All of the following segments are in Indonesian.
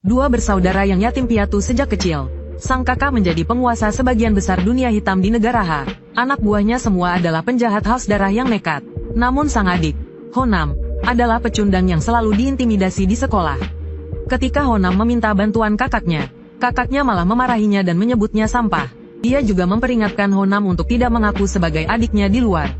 Dua bersaudara yang yatim piatu sejak kecil. Sang kakak menjadi penguasa sebagian besar dunia hitam di negara Ha. Anak buahnya semua adalah penjahat haus darah yang nekat. Namun sang adik, Honam, adalah pecundang yang selalu diintimidasi di sekolah. Ketika Honam meminta bantuan kakaknya malah memarahinya dan menyebutnya sampah. Dia juga memperingatkan Honam untuk tidak mengaku sebagai adiknya di luar.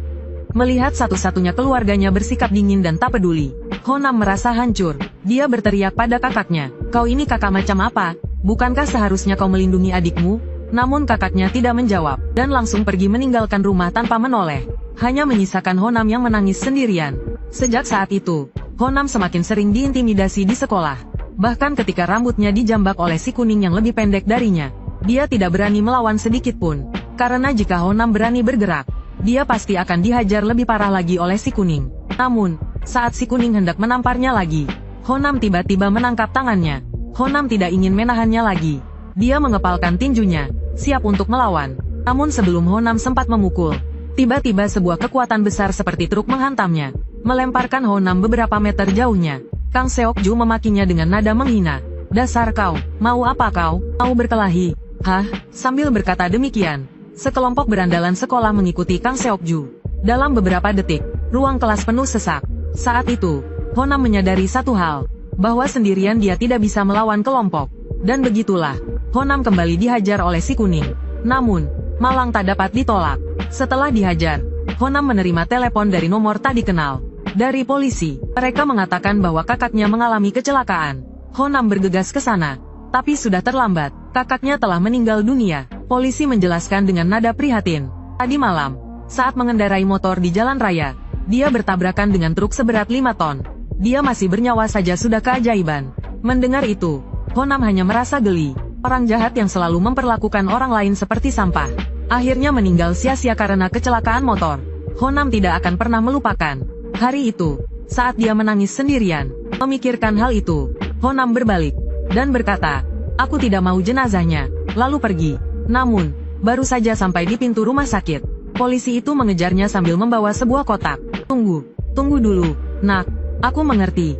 Melihat satu-satunya keluarganya bersikap dingin dan tak peduli, Honam merasa hancur. Dia berteriak pada kakaknya, "Kau ini kakak macam apa? Bukankah seharusnya kau melindungi adikmu?" Namun kakaknya tidak menjawab, dan langsung pergi meninggalkan rumah tanpa menoleh. Hanya menyisakan Honam yang menangis sendirian. Sejak saat itu, Honam semakin sering diintimidasi di sekolah. Bahkan ketika rambutnya dijambak oleh si kuning yang lebih pendek darinya, dia tidak berani melawan sedikit pun. Karena jika Honam berani bergerak, dia pasti akan dihajar lebih parah lagi oleh si kuning. Namun, saat si kuning hendak menamparnya lagi, Honam tiba-tiba menangkap tangannya. Honam tidak ingin menahannya lagi. Dia mengepalkan tinjunya, siap untuk melawan. Namun sebelum Honam sempat memukul, tiba-tiba sebuah kekuatan besar seperti truk menghantamnya, melemparkan Honam beberapa meter jauhnya. Kang Seokju memakinya dengan nada menghina. "Dasar kau, mau apa kau? Mau berkelahi?" "Hah?" Sambil berkata demikian, sekelompok berandalan sekolah mengikuti Kang Seokju. Dalam beberapa detik, ruang kelas penuh sesak. Saat itu, Honam menyadari satu hal, bahwa sendirian dia tidak bisa melawan kelompok. Dan begitulah, Honam kembali dihajar oleh si kuning. Namun, malang tak dapat ditolak. Setelah dihajar, Honam menerima telepon dari nomor tak dikenal. Dari polisi, mereka mengatakan bahwa kakaknya mengalami kecelakaan. Honam bergegas ke sana, tapi sudah terlambat. Kakaknya telah meninggal dunia. Polisi menjelaskan dengan nada prihatin. Tadi malam, saat mengendarai motor di jalan raya, dia bertabrakan dengan truk seberat 5 ton. Dia masih bernyawa saja sudah keajaiban. Mendengar itu, Honam hanya merasa geli. Orang jahat yang selalu memperlakukan orang lain seperti sampah, akhirnya meninggal sia-sia karena kecelakaan motor. Honam tidak akan pernah melupakan hari itu, saat dia menangis sendirian. Memikirkan hal itu, Honam berbalik dan berkata, "Aku tidak mau jenazahnya," lalu pergi. Namun, baru saja sampai di pintu rumah sakit, polisi itu mengejarnya sambil membawa sebuah kotak. Tunggu dulu, nak. Aku mengerti.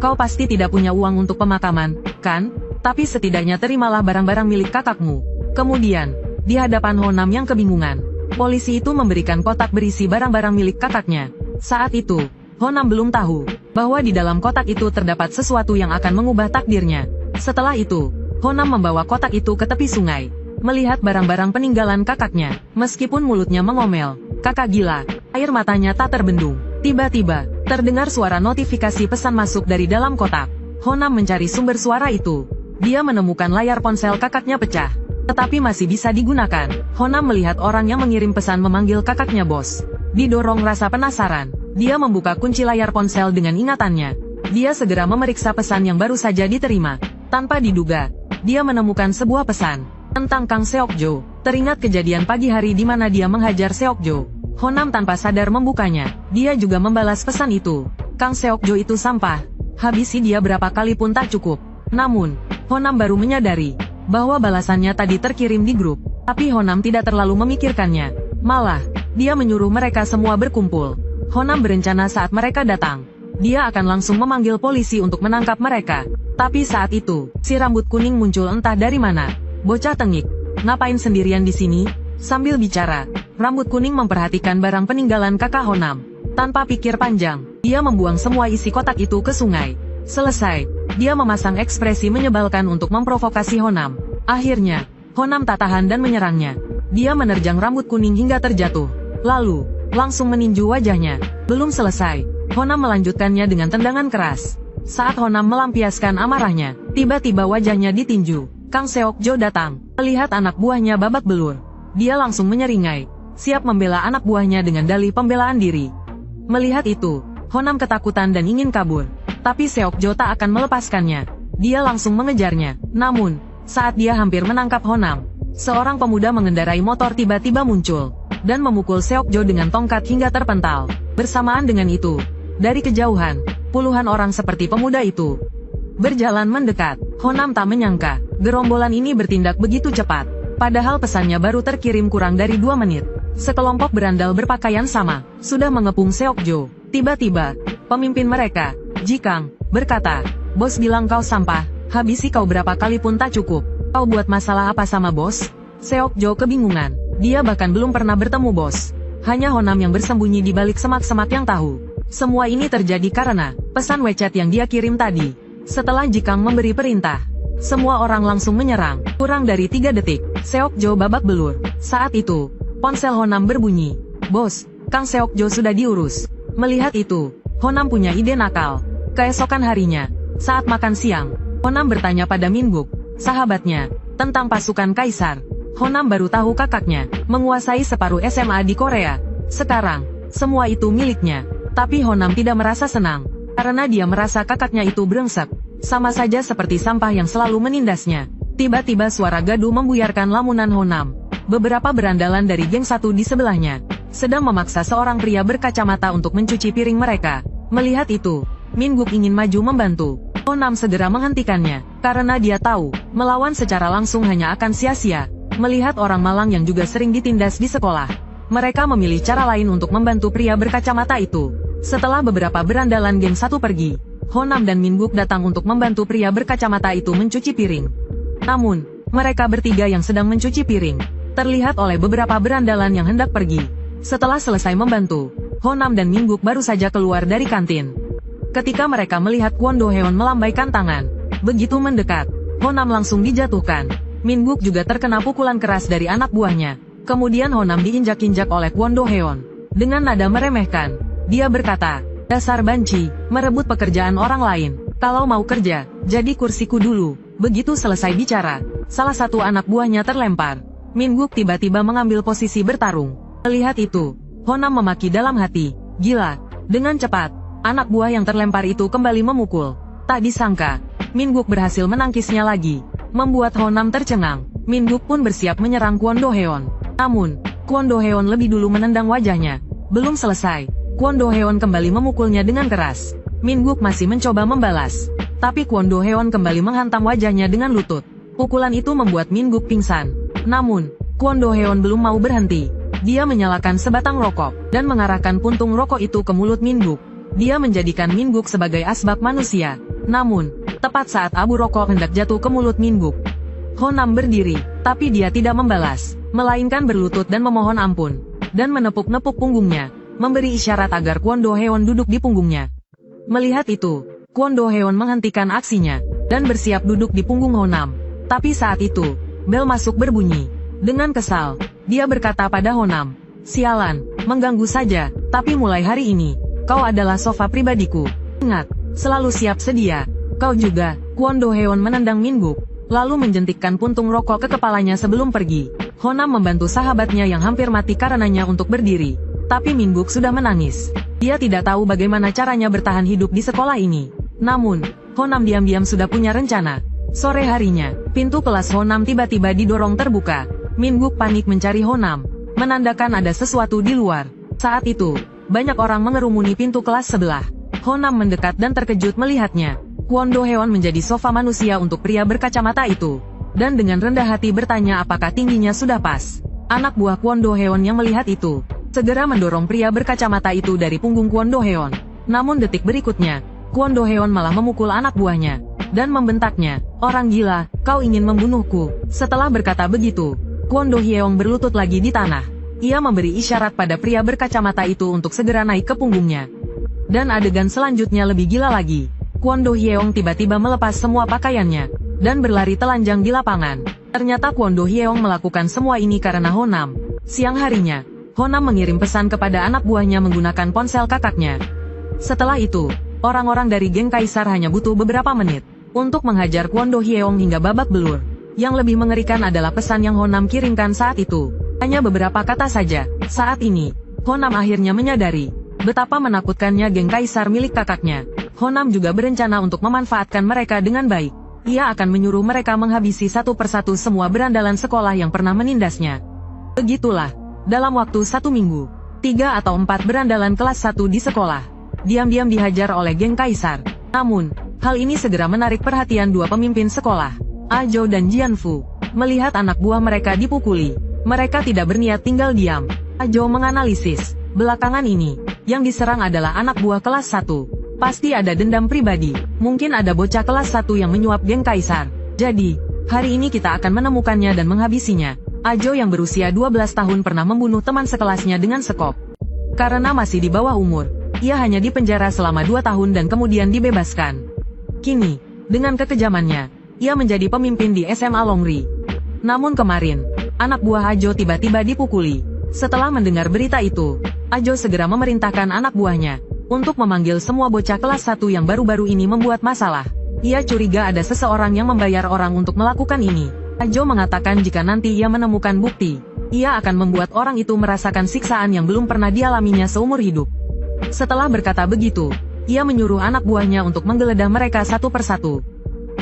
Kau pasti tidak punya uang untuk pemakaman, kan? Tapi setidaknya terimalah barang-barang milik kakakmu." Kemudian, di hadapan Honam yang kebingungan, polisi itu memberikan kotak berisi barang-barang milik kakaknya. Saat itu, Honam belum tahu bahwa di dalam kotak itu terdapat sesuatu yang akan mengubah takdirnya. Setelah itu, Honam membawa kotak itu ke tepi sungai. Melihat barang-barang peninggalan kakaknya, meskipun mulutnya mengomel, "Kakak gila," air matanya tak terbendung. Tiba-tiba, terdengar suara notifikasi pesan masuk dari dalam kotak. Honam mencari sumber suara itu. Dia menemukan layar ponsel kakaknya pecah, tetapi masih bisa digunakan. Honam melihat orang yang mengirim pesan memanggil kakaknya bos. Didorong rasa penasaran, dia membuka kunci layar ponsel dengan ingatannya. Dia segera memeriksa pesan yang baru saja diterima. Tanpa diduga, dia menemukan sebuah pesan tentang Kang Seokjo. Teringat kejadian pagi hari di mana dia menghajar Seokjo. Honam tanpa sadar membukanya. Dia juga membalas pesan itu. "Kang Seokjo itu sampah. Habisi dia berapa kali pun tak cukup." Namun, Honam baru menyadari bahwa balasannya tadi terkirim di grup. Tapi Honam tidak terlalu memikirkannya. Malah, dia menyuruh mereka semua berkumpul. Honam berencana saat mereka datang, dia akan langsung memanggil polisi untuk menangkap mereka. Tapi saat itu, si rambut kuning muncul entah dari mana. "Bocah tengik, ngapain sendirian di sini?" Sambil bicara, rambut kuning memperhatikan barang peninggalan kakak Honam. Tanpa pikir panjang, dia membuang semua isi kotak itu ke sungai. Selesai, dia memasang ekspresi menyebalkan untuk memprovokasi Honam. Akhirnya, Honam tak tahan dan menyerangnya. Dia menerjang rambut kuning hingga terjatuh. Lalu, langsung meninju wajahnya. Belum selesai, Honam melanjutkannya dengan tendangan keras. Saat Honam melampiaskan amarahnya, tiba-tiba wajahnya ditinju. Kang Seokjo datang. Melihat anak buahnya babak belur, dia langsung menyeringai, siap membela anak buahnya dengan dalih pembelaan diri. Melihat itu, Honam ketakutan dan ingin kabur. Tapi Seokjo tak akan melepaskannya. Dia langsung mengejarnya. Namun, saat dia hampir menangkap Honam, seorang pemuda mengendarai motor tiba-tiba muncul dan memukul Seokjo dengan tongkat hingga terpental. Bersamaan dengan itu, dari kejauhan, puluhan orang seperti pemuda itu berjalan mendekat. Honam tak menyangka, gerombolan ini bertindak begitu cepat. Padahal pesannya baru terkirim kurang dari 2 menit. Sekelompok berandal berpakaian sama, sudah mengepung Seokjo. Tiba-tiba, pemimpin mereka, Jikang, berkata, Bos bilang kau sampah, habisi kau berapa kali pun tak cukup. Kau buat masalah apa sama bos? Seok Jo kebingungan. Dia bahkan belum pernah bertemu bos. Hanya Honam yang bersembunyi di balik semak-semak yang tahu. Semua ini terjadi karena pesan WeChat yang dia kirim tadi. Setelah Jikang memberi perintah, semua orang langsung menyerang. Kurang dari 3 detik, Seok Jo babak belur. Saat itu, ponsel Honam berbunyi. Bos, Kang Seok Jo sudah diurus. Melihat itu, Honam punya ide nakal. Keesokan harinya, saat makan siang, Honam bertanya pada Minguk, sahabatnya, tentang pasukan kaisar. Honam baru tahu kakaknya menguasai separuh SMA di Korea. Sekarang, semua itu miliknya. Tapi Honam tidak merasa senang, karena dia merasa kakaknya itu brengsek. Sama saja seperti sampah yang selalu menindasnya. Tiba-tiba suara gaduh membuyarkan lamunan Honam. Beberapa berandalan dari geng 1 di sebelahnya sedang memaksa seorang pria berkacamata untuk mencuci piring mereka. Melihat itu, Minguk ingin maju membantu. Honam segera menghentikannya, karena dia tahu, melawan secara langsung hanya akan sia-sia. Melihat orang malang yang juga sering ditindas di sekolah, mereka memilih cara lain untuk membantu pria berkacamata itu. Setelah beberapa berandalan geng 1 pergi, Honam dan Minguk datang untuk membantu pria berkacamata itu mencuci piring. Namun, mereka bertiga yang sedang mencuci piring terlihat oleh beberapa berandalan yang hendak pergi. Setelah selesai membantu, Honam dan Minguk baru saja keluar dari kantin. Ketika mereka melihat Kwon Do Heon melambaikan tangan, begitu mendekat, Honam langsung dijatuhkan. Minguk juga terkena pukulan keras dari anak buahnya. Kemudian Honam diinjak-injak oleh Kwon Do Heon. Dengan nada meremehkan, dia berkata, dasar banci, merebut pekerjaan orang lain. Kalau mau kerja, jadi kursiku dulu. Begitu selesai bicara, salah satu anak buahnya terlempar. Minguk tiba-tiba mengambil posisi bertarung. Melihat itu, Honam memaki dalam hati, gila. Dengan cepat, anak buah yang terlempar itu kembali memukul. Tak disangka, Minguk berhasil menangkisnya lagi, membuat Honam tercengang. Minguk pun bersiap menyerang Kwon Do Heon. Namun, Kwon Do Heon lebih dulu menendang wajahnya. Belum selesai, Kwon Do Heon kembali memukulnya dengan keras. Minguk masih mencoba membalas, tapi Kwon Do Heon kembali menghantam wajahnya dengan lutut. Pukulan itu membuat Minguk pingsan. Namun, Kwon Do Heon belum mau berhenti. Dia menyalakan sebatang rokok, dan mengarahkan puntung rokok itu ke mulut Minguk. Dia menjadikan Minguk sebagai asbak manusia. Namun, tepat saat abu rokok hendak jatuh ke mulut Minguk, Honam berdiri, tapi dia tidak membalas, melainkan berlutut dan memohon ampun, dan menepuk-nepuk punggungnya, memberi isyarat agar Kwon Do Heon duduk di punggungnya. Melihat itu, Kwon Do Heon menghentikan aksinya, dan bersiap duduk di punggung Honam. Tapi saat itu, bel masuk berbunyi. Dengan kesal, dia berkata pada Honam, sialan, mengganggu saja, tapi mulai hari ini, kau adalah sofa pribadiku. Ingat, selalu siap sedia. Kau juga. Kwon Do Heon menendang Minguk, lalu menjentikkan puntung rokok ke kepalanya sebelum pergi. Honam membantu sahabatnya yang hampir mati karenanya untuk berdiri. Tapi Minguk sudah menangis. Dia tidak tahu bagaimana caranya bertahan hidup di sekolah ini. Namun, Honam diam-diam sudah punya rencana. Sore harinya, pintu kelas Honam tiba-tiba didorong terbuka. Minguk panik mencari Honam, menandakan ada sesuatu di luar. Saat itu, banyak orang mengerumuni pintu kelas sebelah. Honam mendekat dan terkejut melihatnya. Kwon Do Heon menjadi sofa manusia untuk pria berkacamata itu, dan dengan rendah hati bertanya apakah tingginya sudah pas. Anak buah Kwon Do Heon yang melihat itu, segera mendorong pria berkacamata itu dari punggung Kwon Do Heon. Namun detik berikutnya, Kwon Do Heon malah memukul anak buahnya, dan membentaknya, orang gila, kau ingin membunuhku. Setelah berkata begitu, Kwon Do Hyung berlutut lagi di tanah. Ia memberi isyarat pada pria berkacamata itu untuk segera naik ke punggungnya. Dan adegan selanjutnya lebih gila lagi. Kwon Do Hyung tiba-tiba melepas semua pakaiannya, dan berlari telanjang di lapangan. Ternyata Kwon Do Hyung melakukan semua ini karena Honam. Siang harinya, Honam mengirim pesan kepada anak buahnya menggunakan ponsel kakaknya. Setelah itu, orang-orang dari geng Kaisar hanya butuh beberapa menit untuk menghajar Kwon Do Hyung hingga babak belur. Yang lebih mengerikan adalah pesan yang Honam kirimkan saat itu. Hanya beberapa kata saja. Saat ini, Honam akhirnya menyadari betapa menakutkannya geng Kaisar milik kakaknya. Honam juga berencana untuk memanfaatkan mereka dengan baik. Ia akan menyuruh mereka menghabisi satu persatu semua berandalan sekolah yang pernah menindasnya. Begitulah, dalam waktu 1 minggu, 3 atau 4 berandalan kelas 1 di sekolah diam-diam dihajar oleh geng Kaisar. Namun, hal ini segera menarik perhatian dua pemimpin sekolah, Ajo dan Jianfu. Melihat anak buah mereka dipukuli, mereka tidak berniat tinggal diam. Ajo menganalisis, belakangan ini, yang diserang adalah anak buah kelas 1. Pasti ada dendam pribadi. Mungkin ada bocah kelas 1 yang menyuap geng kaisar. Jadi, hari ini kita akan menemukannya dan menghabisinya. Ajo yang berusia 12 tahun pernah membunuh teman sekelasnya dengan sekop. Karena masih di bawah umur, ia hanya dipenjara selama 2 tahun dan kemudian dibebaskan. Kini, dengan kekejamannya, ia menjadi pemimpin di SMA Longri. Namun kemarin, anak buah Ajo tiba-tiba dipukuli. Setelah mendengar berita itu, Ajo segera memerintahkan anak buahnya untuk memanggil semua bocah kelas 1 yang baru-baru ini membuat masalah. Ia curiga ada seseorang yang membayar orang untuk melakukan ini. Ajo mengatakan jika nanti ia menemukan bukti, ia akan membuat orang itu merasakan siksaan yang belum pernah dialaminya seumur hidup. Setelah berkata begitu, ia menyuruh anak buahnya untuk menggeledah mereka satu persatu.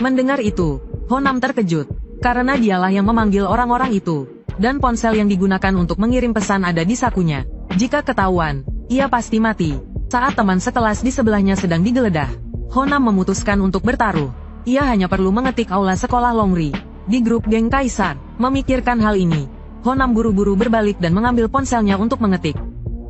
Mendengar itu, Honam terkejut, karena dialah yang memanggil orang-orang itu, dan ponsel yang digunakan untuk mengirim pesan ada di sakunya. Jika ketahuan, ia pasti mati. Saat teman sekelas di sebelahnya sedang digeledah, Honam memutuskan untuk bertaruh. Ia hanya perlu mengetik aula sekolah Longri di grup geng kaisar. Memikirkan hal ini, Honam buru-buru berbalik dan mengambil ponselnya untuk mengetik.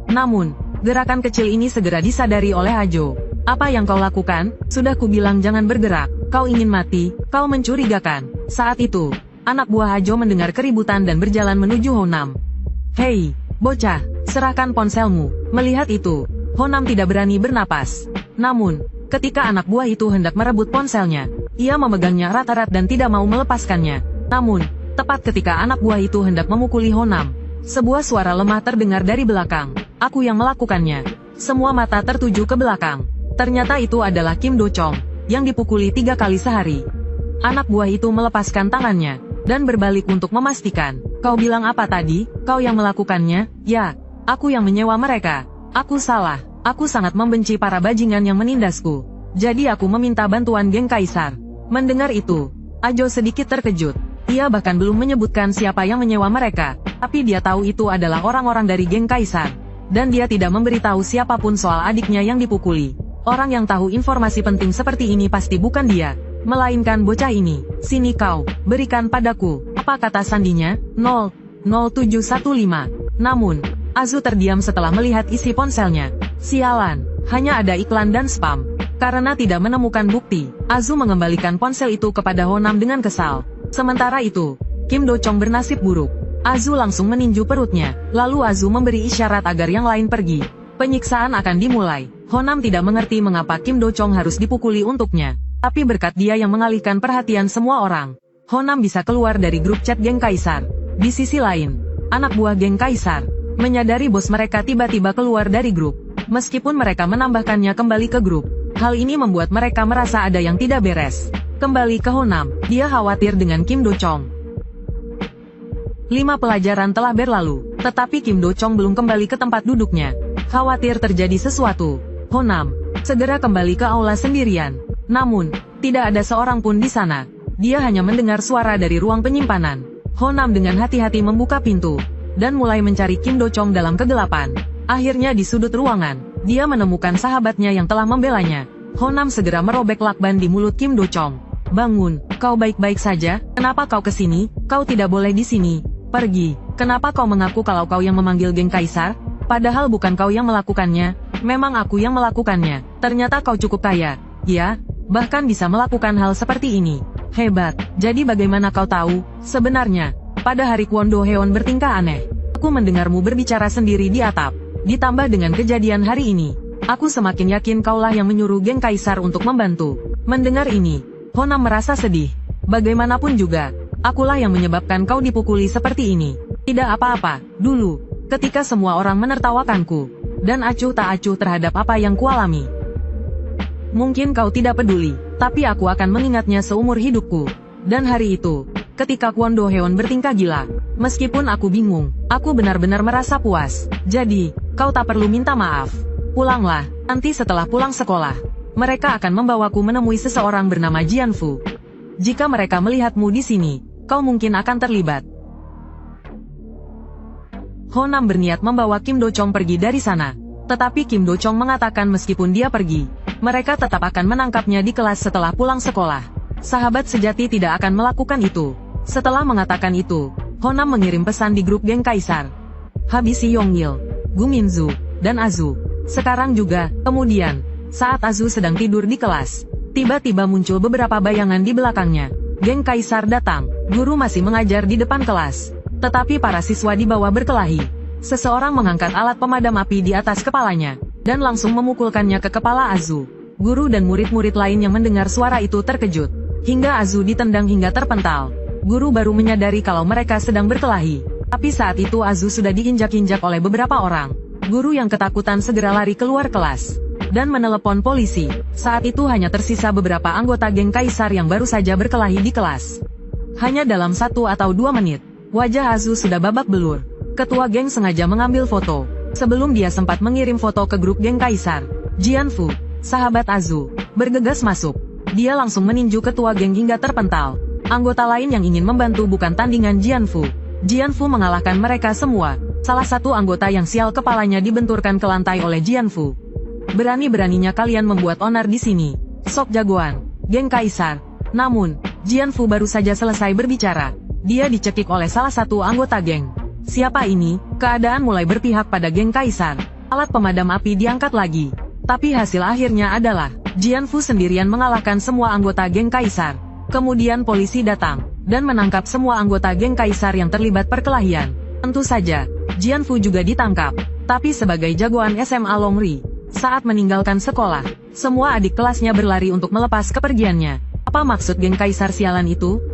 Namun, gerakan kecil ini segera disadari oleh Ajo. Apa yang kau lakukan? Sudah kubilang jangan bergerak. Kau ingin mati, kau mencurigakan. Saat itu, anak buah Ajo mendengar keributan dan berjalan menuju Honam. Hei, bocah, serahkan ponselmu. Melihat itu, Honam tidak berani bernapas. Namun, ketika anak buah itu hendak merebut ponselnya, ia memegangnya erat-erat dan tidak mau melepaskannya. Namun, tepat ketika anak buah itu hendak memukuli Honam, sebuah suara lemah terdengar dari belakang. Aku yang melakukannya. Semua mata tertuju ke belakang. Ternyata itu adalah Kim Do Chong, yang dipukuli 3 kali sehari. Anak buah itu melepaskan tangannya, dan berbalik untuk memastikan. Kau bilang apa tadi? Kau yang melakukannya? Ya, aku yang menyewa mereka. Aku salah. Aku sangat membenci para bajingan yang menindasku. Jadi aku meminta bantuan geng kaisar. Mendengar itu, Ajo sedikit terkejut. Ia bahkan belum menyebutkan siapa yang menyewa mereka, tapi dia tahu itu adalah orang-orang dari geng kaisar. Dan dia tidak memberitahu siapapun soal adiknya yang dipukuli. Orang yang tahu informasi penting seperti ini pasti bukan dia, melainkan bocah ini. Sini kau, berikan padaku. Apa kata sandinya? 00715. Namun, Azu terdiam setelah melihat isi ponselnya. Sialan, hanya ada iklan dan spam. Karena tidak menemukan bukti, Azu mengembalikan ponsel itu kepada Honam dengan kesal. Sementara itu, Kim Do Chong bernasib buruk. Azu langsung meninju perutnya, lalu Azu memberi isyarat agar yang lain pergi. Penyiksaan akan dimulai. Honam tidak mengerti mengapa Kim Do Chong harus dipukuli untuknya. Tapi berkat dia yang mengalihkan perhatian semua orang, Honam bisa keluar dari grup chat geng kaisar. Di sisi lain, anak buah geng kaisar menyadari bos mereka tiba-tiba keluar dari grup. Meskipun mereka menambahkannya kembali ke grup, hal ini membuat mereka merasa ada yang tidak beres. Kembali ke Honam, dia khawatir dengan Kim Do Chong. 5 pelajaran telah berlalu, tetapi Kim Do Chong belum kembali ke tempat duduknya. Khawatir terjadi sesuatu, Honam segera kembali ke aula sendirian. Namun, tidak ada seorang pun di sana. Dia hanya mendengar suara dari ruang penyimpanan. Honam dengan hati-hati membuka pintu, dan mulai mencari Kim Do Chong dalam kegelapan. Akhirnya di sudut ruangan, dia menemukan sahabatnya yang telah membelanya. Honam segera merobek lakban di mulut Kim Do Chong. Bangun, kau baik-baik saja? Kenapa kau kesini? Kau tidak boleh di sini. Pergi. Kenapa kau mengaku kalau kau yang memanggil geng kaisar? Padahal bukan kau yang melakukannya. Memang aku yang melakukannya. Ternyata kau cukup kaya. Ya, bahkan bisa melakukan hal seperti ini. Hebat. Jadi bagaimana kau tahu? Sebenarnya, pada hari Kwon Do Heon bertingkah aneh. Aku mendengarmu berbicara sendiri di atap. Ditambah dengan kejadian hari ini, aku semakin yakin kaulah yang menyuruh geng kaisar untuk membantu. Mendengar ini, Honam merasa sedih. Bagaimanapun juga, akulah yang menyebabkan kau dipukuli seperti ini. Tidak apa-apa, dulu, ketika semua orang menertawakanku, dan acuh tak acuh terhadap apa yang kualami. Mungkin kau tidak peduli, tapi aku akan mengingatnya seumur hidupku. Dan hari itu, ketika Kwon Do Heon bertingkah gila, meskipun aku bingung, aku benar-benar merasa puas. Jadi, kau tak perlu minta maaf. Pulanglah, nanti setelah pulang sekolah, mereka akan membawaku menemui seseorang bernama Jian Fu. Jika mereka melihatmu di sini, kau mungkin akan terlibat. Honam berniat membawa Kim Do Chong pergi dari sana. Tetapi Kim Do Chong mengatakan meskipun dia pergi, mereka tetap akan menangkapnya di kelas setelah pulang sekolah. Sahabat sejati tidak akan melakukan itu. Setelah mengatakan itu, Honam mengirim pesan di grup geng kaisar. Habisi Yongyil, Gu Minzu, dan Azu. Sekarang juga, kemudian, Saat Azu sedang tidur di kelas, tiba-tiba muncul beberapa bayangan di belakangnya. Geng Kaisar datang. Guru masih mengajar di depan kelas, tetapi para siswa di bawah berkelahi. Seseorang mengangkat alat pemadam api di atas kepalanya, dan langsung memukulkannya ke kepala Azu. Guru dan murid-murid lain yang mendengar suara itu terkejut, hingga Azu ditendang hingga terpental. Guru baru menyadari kalau mereka sedang berkelahi, tapi saat itu Azu sudah diinjak-injak oleh beberapa orang. Guru yang ketakutan segera lari keluar kelas dan menelepon polisi. Saat itu hanya tersisa beberapa anggota geng Kaisar yang baru saja berkelahi di kelas. Hanya dalam 1 atau 2 menit, wajah Azu sudah babak belur. Ketua geng sengaja mengambil foto, sebelum dia sempat mengirim foto ke grup geng Kaisar. Jianfu, sahabat Azu, bergegas masuk. Dia langsung meninju ketua geng hingga terpental. Anggota lain yang ingin membantu bukan tandingan Jianfu. Jianfu mengalahkan mereka semua. Salah satu anggota yang sial kepalanya dibenturkan ke lantai oleh Jianfu. Berani-beraninya kalian membuat onar di sini. Sok jagoan, geng Kaisar. Namun, Jianfu baru saja selesai berbicara. Dia dicekik oleh salah satu anggota geng. Siapa ini? Keadaan mulai berpihak pada geng Kaisar. Alat pemadam api diangkat lagi. Tapi hasil akhirnya adalah, Jianfu sendirian mengalahkan semua anggota geng Kaisar. Kemudian polisi datang, dan menangkap semua anggota geng Kaisar yang terlibat perkelahian. Tentu saja, Jianfu juga ditangkap. Tapi sebagai jagoan SMA Longri, saat meninggalkan sekolah, semua adik kelasnya berlari untuk melepas kepergiannya. Apa maksud geng Kaisar sialan itu?